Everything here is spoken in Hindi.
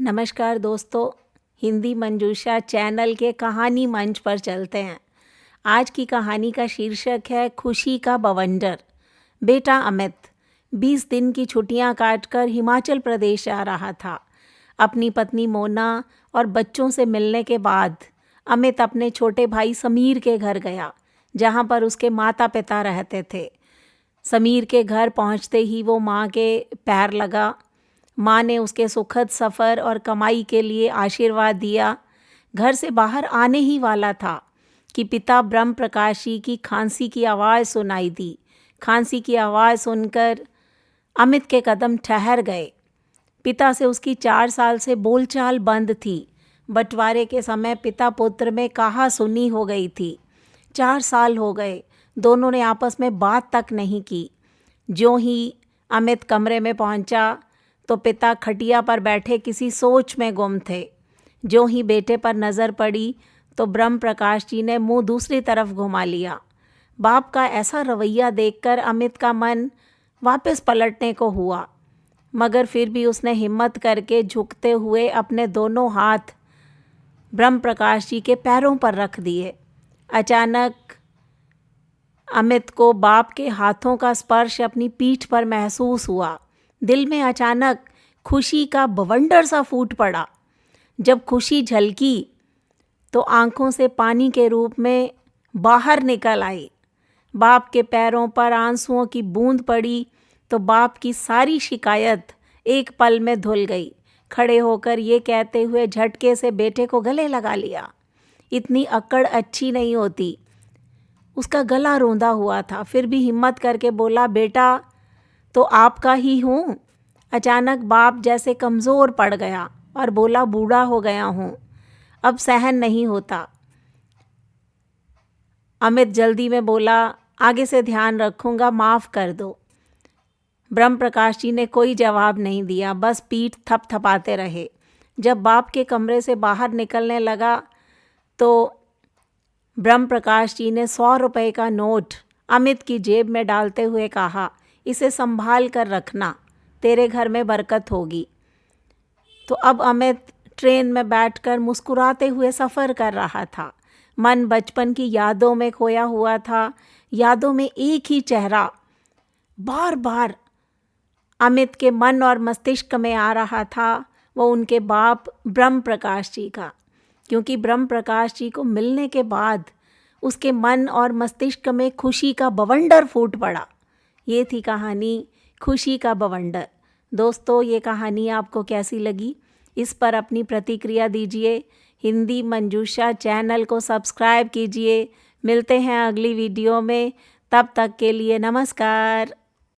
नमस्कार दोस्तों, हिंदी मंजूषा चैनल के कहानी मंच पर चलते हैं। आज की कहानी का शीर्षक है खुशी का बवंडर। बेटा अमित 20 दिन की छुट्टियां काटकर हिमाचल प्रदेश जा रहा था। अपनी पत्नी मोना और बच्चों से मिलने के बाद अमित अपने छोटे भाई समीर के घर गया, जहां पर उसके माता पिता रहते थे। समीर के घर पहुंचते ही वो माँ के पैर लगा। माँ ने उसके सुखद सफ़र और कमाई के लिए आशीर्वाद दिया। घर से बाहर आने ही वाला था कि पिता ब्रह्म प्रकाशी की खांसी की आवाज़ सुनाई दी। खांसी की आवाज़ सुनकर अमित के कदम ठहर गए। पिता से उसकी 4 साल से बोलचाल बंद थी। बंटवारे के समय पिता पुत्र में कहा सुनी हो गई थी। 4 साल हो गए, दोनों ने आपस में बात तक नहीं की। ज्यों ही अमित कमरे में पहुंचा तो पिता खटिया पर बैठे किसी सोच में गुम थे। ज्यों ही बेटे पर नज़र पड़ी तो ब्रह्म प्रकाश जी ने मुंह दूसरी तरफ घुमा लिया। बाप का ऐसा रवैया देखकर अमित का मन वापस पलटने को हुआ, मगर फिर भी उसने हिम्मत करके झुकते हुए अपने दोनों हाथ ब्रह्म प्रकाश जी के पैरों पर रख दिए। अचानक अमित को बाप के हाथों का स्पर्श अपनी पीठ पर महसूस हुआ। दिल में अचानक खुशी का बवंडर सा फूट पड़ा। जब खुशी झलकी तो आंखों से पानी के रूप में बाहर निकल आई। बाप के पैरों पर आंसुओं की बूंद पड़ी तो बाप की सारी शिकायत एक पल में धुल गई। खड़े होकर ये कहते हुए झटके से बेटे को गले लगा लिया। इतनी अक्कड़ अच्छी नहीं होती। उसका गला रोंदा हुआ था, फिर भी हिम्मत करके बोला, बेटा तो आपका ही हूँ। अचानक बाप जैसे कमज़ोर पड़ गया और बोला, बूढ़ा हो गया हूँ, अब सहन नहीं होता। अमित जल्दी में बोला, आगे से ध्यान रखूँगा, माफ़ कर दो। ब्रह्म प्रकाश जी ने कोई जवाब नहीं दिया, बस पीठ थपथपाते रहे। जब बाप के कमरे से बाहर निकलने लगा तो ब्रह्म प्रकाश जी ने 100 रुपये का नोट अमित की जेब में डालते हुए कहा, इसे संभाल कर रखना, तेरे घर में बरकत होगी। तो अब अमित ट्रेन में बैठकर मुस्कुराते हुए सफ़र कर रहा था। मन बचपन की यादों में खोया हुआ था। यादों में एक ही चेहरा बार बार अमित के मन और मस्तिष्क में आ रहा था, वो उनके बाप ब्रह्म प्रकाश जी का। क्योंकि ब्रह्म प्रकाश जी को मिलने के बाद उसके मन और मस्तिष्क में खुशी का बवंडर फूट पड़ा। ये थी कहानी खुशी का बवंडर। दोस्तों, ये कहानी आपको कैसी लगी? इस पर अपनी प्रतिक्रिया दीजिए। हिंदी मंजूषा चैनल को सब्सक्राइब कीजिए। मिलते हैं अगली वीडियो में, तब तक के लिए नमस्कार।